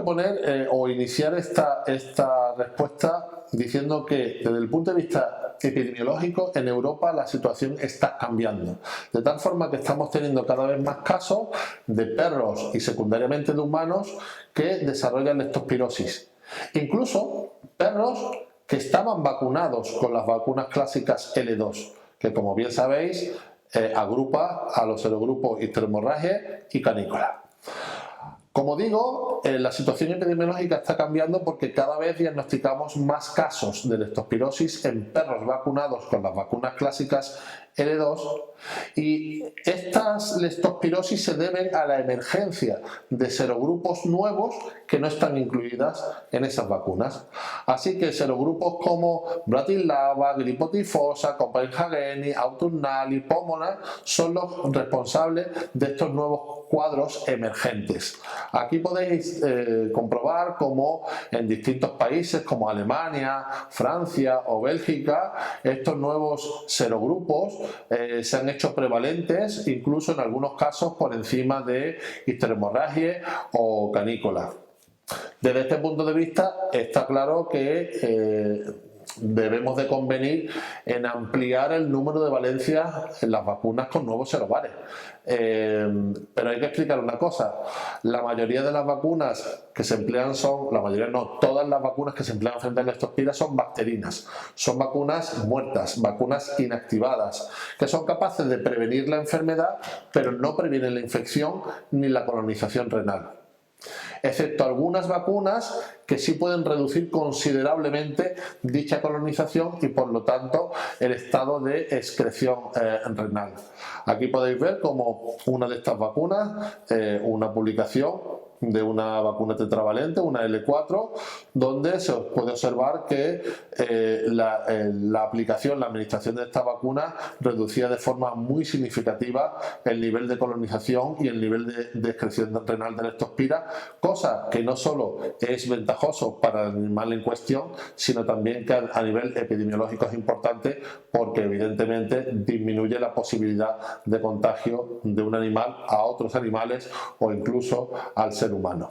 poner o iniciar esta respuesta diciendo que desde el punto de vista epidemiológico en Europa la situación está cambiando, de tal forma que estamos teniendo cada vez más casos de perros y secundariamente de humanos que desarrollan leptospirosis. Incluso perros que estaban vacunados con las vacunas clásicas L2, que como bien sabéis agrupa a los serogrupos histeromorragia y canícula. Como digo, la situación epidemiológica está cambiando porque cada vez diagnosticamos más casos de leptospirosis en perros vacunados con las vacunas clásicas L2 y estas leptospirosis se deben a la emergencia de serogrupos nuevos que no están incluidas en esas vacunas. Así que serogrupos como Bratislava, Glipotifosa, Copenhagen, Autumnali, Pomona son los responsables de estos nuevos cuadros emergentes. Aquí podéis comprobar cómo en distintos países como Alemania, Francia o Bélgica estos nuevos serogrupos se han hecho prevalentes, incluso en algunos casos por encima de histeromorragia o canícula. Desde este punto de vista está claro que debemos de convenir en ampliar el número de valencias en las vacunas con nuevos serobares. Pero hay que explicar una cosa: la mayoría de las vacunas que se emplean todas las vacunas que se emplean frente a la leptospira son bacterinas, son vacunas muertas, vacunas inactivadas, que son capaces de prevenir la enfermedad, pero no previenen la infección ni la colonización renal. Excepto algunas vacunas que sí pueden reducir considerablemente dicha colonización y por lo tanto el estado de excreción renal. Aquí podéis ver como una de estas vacunas, una publicación de una vacuna tetravalente, una L4, donde se puede observar que la aplicación, la administración de esta vacuna reducía de forma muy significativa el nivel de colonización y el nivel de excreción renal de leptospira, cosa que no solo es ventajoso para el animal en cuestión, sino también que a nivel epidemiológico es importante porque evidentemente disminuye la posibilidad de contagio de un animal a otros animales o incluso al ser humano.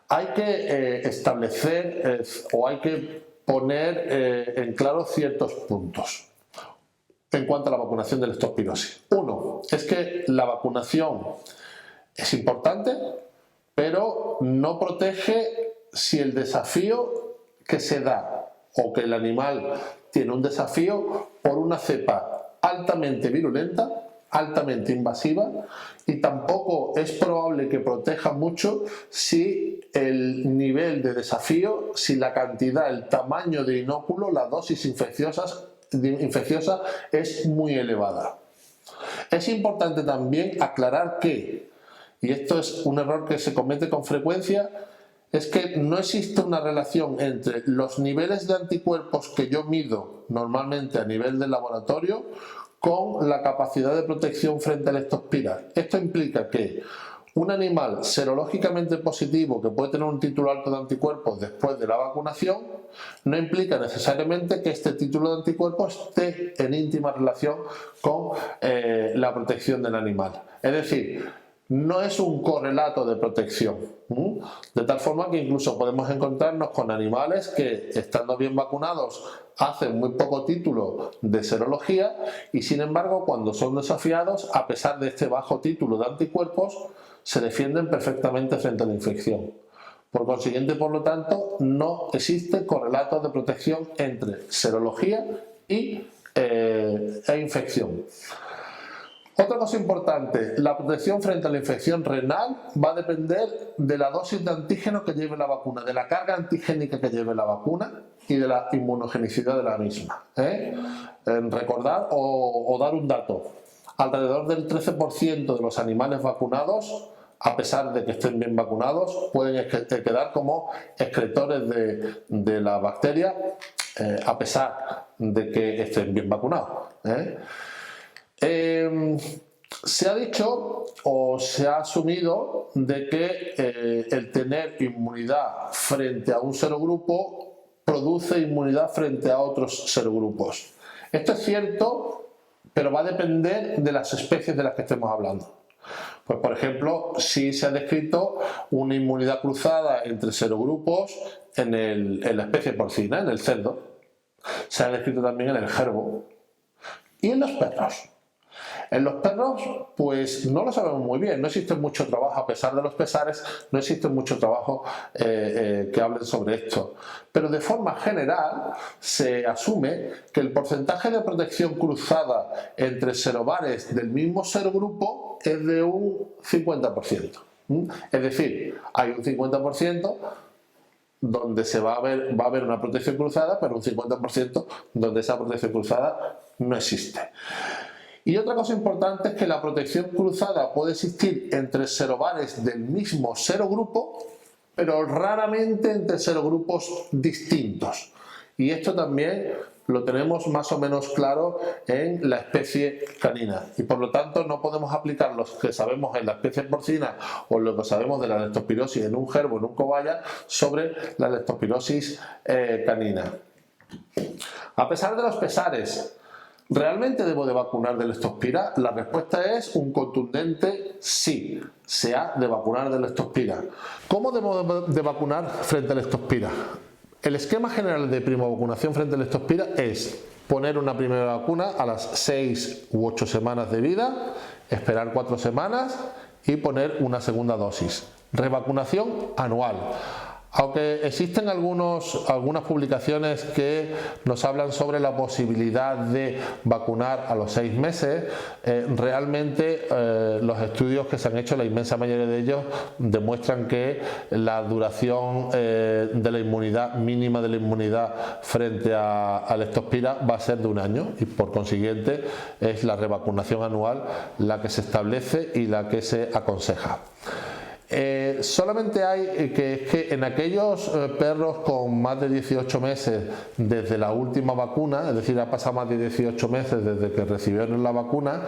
Hay que establecer o hay que poner en claro ciertos puntos en cuanto a la vacunación de leptospirosis. Uno, es que la vacunación es importante, pero no protege si el desafío que se da o que el animal tiene un desafío por una cepa altamente virulenta, altamente invasiva, y tampoco es probable que proteja mucho si el nivel de desafío, si la cantidad, el tamaño de inóculo, la dosis infecciosa es muy elevada. Es importante también aclarar que, y esto es un error que se comete con frecuencia, es que no existe una relación entre los niveles de anticuerpos que yo mido normalmente a nivel del laboratorio con la capacidad de protección frente a leptospira. Esto implica que un animal serológicamente positivo que puede tener un título alto de anticuerpos después de la vacunación no implica necesariamente que este título de anticuerpos esté en íntima relación con la protección del animal. Es decir, no es un correlato de protección, de tal forma que incluso podemos encontrarnos con animales que, estando bien vacunados, hacen muy poco título de serología y sin embargo cuando son desafiados, a pesar de este bajo título de anticuerpos, se defienden perfectamente frente a la infección. Por consiguiente, por lo tanto, no existe correlato de protección entre serología e infección. Otra cosa importante, la protección frente a la infección renal va a depender de la dosis de antígeno que lleve la vacuna, de la carga antigénica que lleve la vacuna y de la inmunogenicidad de la misma. Recordar o dar un dato, alrededor del 13% de los animales vacunados, a pesar de que estén bien vacunados, pueden quedar como excretores de la bacteria, a pesar de que estén bien vacunados. Se ha dicho o se ha asumido de que el tener inmunidad frente a un serogrupo produce inmunidad frente a otros serogrupos. Esto es cierto, pero va a depender de las especies de las que estemos hablando. Pues por ejemplo, sí se ha descrito una inmunidad cruzada entre serogrupos en la especie porcina, en el cerdo. Se ha descrito también en el gerbo y en los perros. En los perros, pues no lo sabemos muy bien, no existe mucho trabajo, a pesar de los pesares, no existe mucho trabajo que hablen sobre esto. Pero de forma general se asume que el porcentaje de protección cruzada entre serobares del mismo serogrupo es de un 50%. Es decir, hay un 50% donde va a haber una protección cruzada, pero un 50% donde esa protección cruzada no existe. Y otra cosa importante es que la protección cruzada puede existir entre serobares del mismo serogrupo, pero raramente entre serogrupos distintos. Y esto también lo tenemos más o menos claro en la especie canina. Y por lo tanto no podemos aplicar lo que sabemos en la especie porcina o lo que sabemos de la leptospirosis en un gerbo, en un cobaya, sobre la leptospirosis canina. A pesar de los pesares, ¿realmente debo de vacunar de leptospira? La respuesta es un contundente sí, se ha de vacunar de leptospira. ¿Cómo debo de vacunar frente a leptospira? El esquema general de primovacunación frente a leptospira es poner una primera vacuna a las 6 u 8 semanas de vida, esperar 4 semanas y poner una segunda dosis. Revacunación anual. Aunque existen algunas publicaciones que nos hablan sobre la posibilidad de vacunar a los 6 meses, realmente los estudios que se han hecho, la inmensa mayoría de ellos, demuestran que la duración de la inmunidad, mínima de la inmunidad frente a leptospira va a ser de 1 año y por consiguiente es la revacunación anual la que se establece y la que se aconseja. Solamente hay que en aquellos perros con más de 18 meses desde la última vacuna, es decir, ha pasado más de 18 meses desde que recibieron la vacuna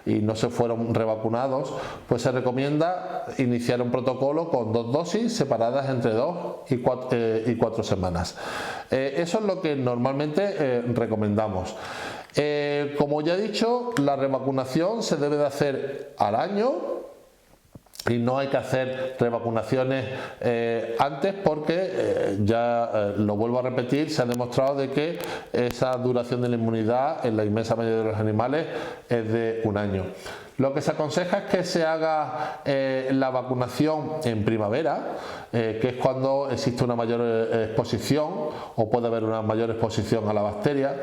y no se fueron revacunados, pues se recomienda iniciar un protocolo con 2 dosis separadas entre 2 y 4 semanas. Eso es lo que normalmente recomendamos. Como ya he dicho, la revacunación se debe de hacer al año. Y no hay que hacer revacunaciones antes porque, lo vuelvo a repetir, se ha demostrado de que esa duración de la inmunidad en la inmensa mayoría de los animales es de 1 año. Lo que se aconseja es que se haga la vacunación en primavera, que es cuando existe una mayor exposición o puede haber una mayor exposición a la bacteria,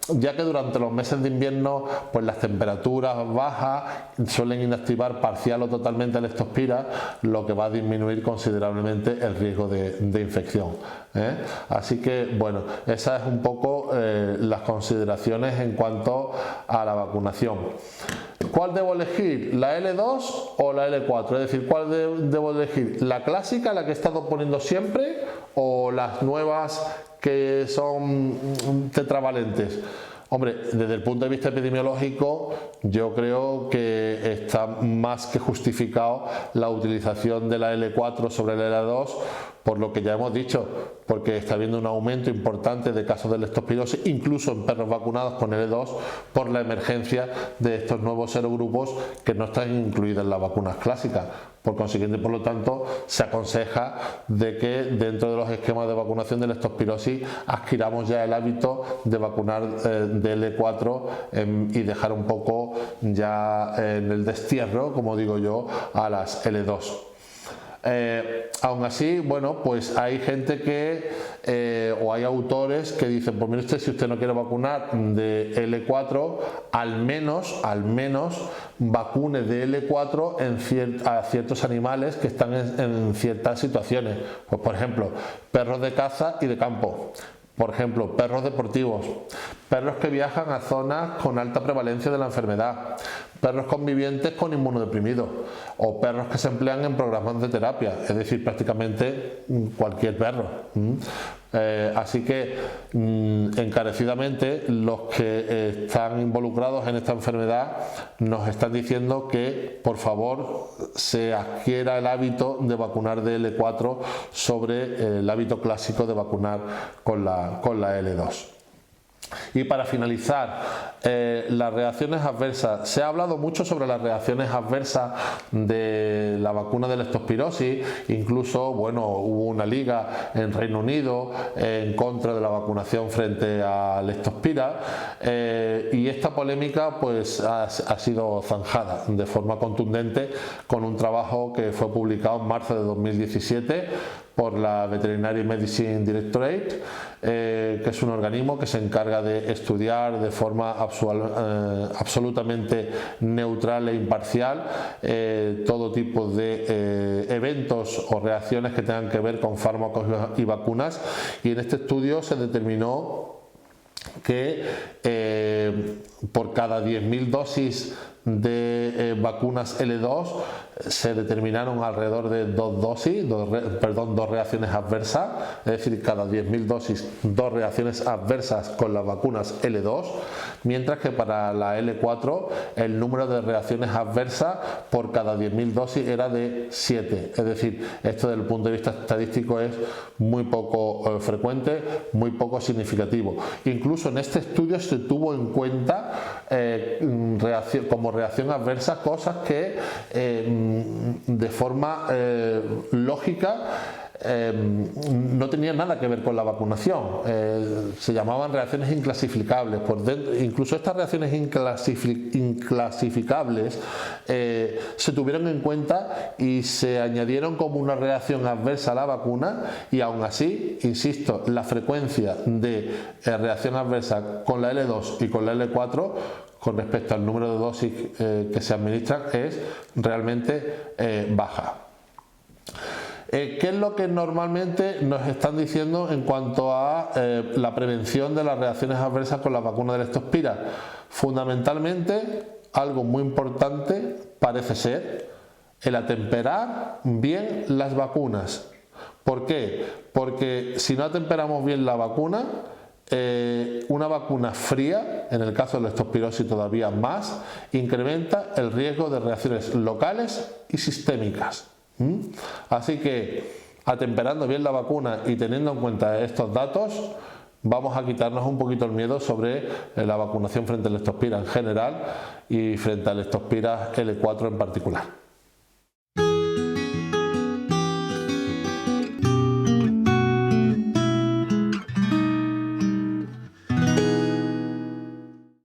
ya que durante los meses de invierno pues las temperaturas bajas suelen inactivar parcial o totalmente la leptospira, lo que va a disminuir considerablemente el riesgo de infección. Así que bueno, esas es un poco las consideraciones en cuanto a la vacunación. ¿Cuál debo elegir? ¿La L2 o la L4? Es decir, ¿cuál debo elegir? ¿La clásica, la que he estado poniendo siempre, o las nuevas que son tetravalentes? Hombre, desde el punto de vista epidemiológico, yo creo que está más que justificado la utilización de la L4 sobre la L2, por lo que ya hemos dicho, porque está habiendo un aumento importante de casos de leptospirosis, incluso en perros vacunados con L2, por la emergencia de estos nuevos serogrupos que no están incluidos en las vacunas clásicas. Por consiguiente, por lo tanto, se aconseja de que dentro de los esquemas de vacunación de leptospirosis adquiramos ya el hábito de vacunar de L4 y dejar un poco ya en el destierro, como digo yo, a las L2. Aún así, bueno, pues hay gente que, o hay autores que dicen, pues mire usted, si usted no quiere vacunar de L4, al menos vacune de L4 a ciertos animales que están en ciertas situaciones. Pues por ejemplo, perros de caza y de campo. Por ejemplo, perros deportivos, perros que viajan a zonas con alta prevalencia de la enfermedad, perros convivientes con inmunodeprimidos o perros que se emplean en programas de terapia, es decir, prácticamente cualquier perro. Así que encarecidamente los que están involucrados en esta enfermedad nos están diciendo que por favor se adquiera el hábito de vacunar de L4 sobre el hábito clásico de vacunar con la L2. Y para finalizar, las reacciones adversas. Se ha hablado mucho sobre las reacciones adversas de la vacuna de leptospirosis, incluso bueno, hubo una liga en Reino Unido en contra de la vacunación frente a leptospira, y esta polémica pues ha sido zanjada de forma contundente con un trabajo que fue publicado en marzo de 2017 por la Veterinary Medicine Directorate, que es un organismo que se encarga de estudiar de forma absolutamente neutral e imparcial todo tipo de eventos o reacciones que tengan que ver con fármacos y vacunas, y en este estudio se determinó que por cada 10.000 dosis de vacunas L2 se determinaron alrededor de dos reacciones adversas, es decir, cada 10.000 dosis, 2 reacciones adversas con las vacunas L2, mientras que para la L4 el número de reacciones adversas por cada 10.000 dosis era de 7, es decir, esto desde el punto de vista estadístico es muy poco frecuente, muy poco significativo. Incluso en este estudio se tuvo en cuenta como reacción adversa cosas que de forma lógica no tenían nada que ver con la vacunación. Se llamaban reacciones inclasificables. Incluso estas reacciones inclasificables se tuvieron en cuenta y se añadieron como una reacción adversa a la vacuna, y aún así, insisto, la frecuencia de reacción adversa con la L2 y con la L4 con respecto al número de dosis que se administran es realmente baja. ¿Qué es lo que normalmente nos están diciendo en cuanto a la prevención de las reacciones adversas con la vacuna de leptospira? Fundamentalmente, algo muy importante parece ser el atemperar bien las vacunas. ¿Por qué? Porque si no atemperamos bien la vacuna, una vacuna fría, en el caso de la leptospirosis todavía más, incrementa el riesgo de reacciones locales y sistémicas. Así que, atemperando bien la vacuna y teniendo en cuenta estos datos, vamos a quitarnos un poquito el miedo sobre la vacunación frente a leptospira en general y frente a leptospira L4 en particular.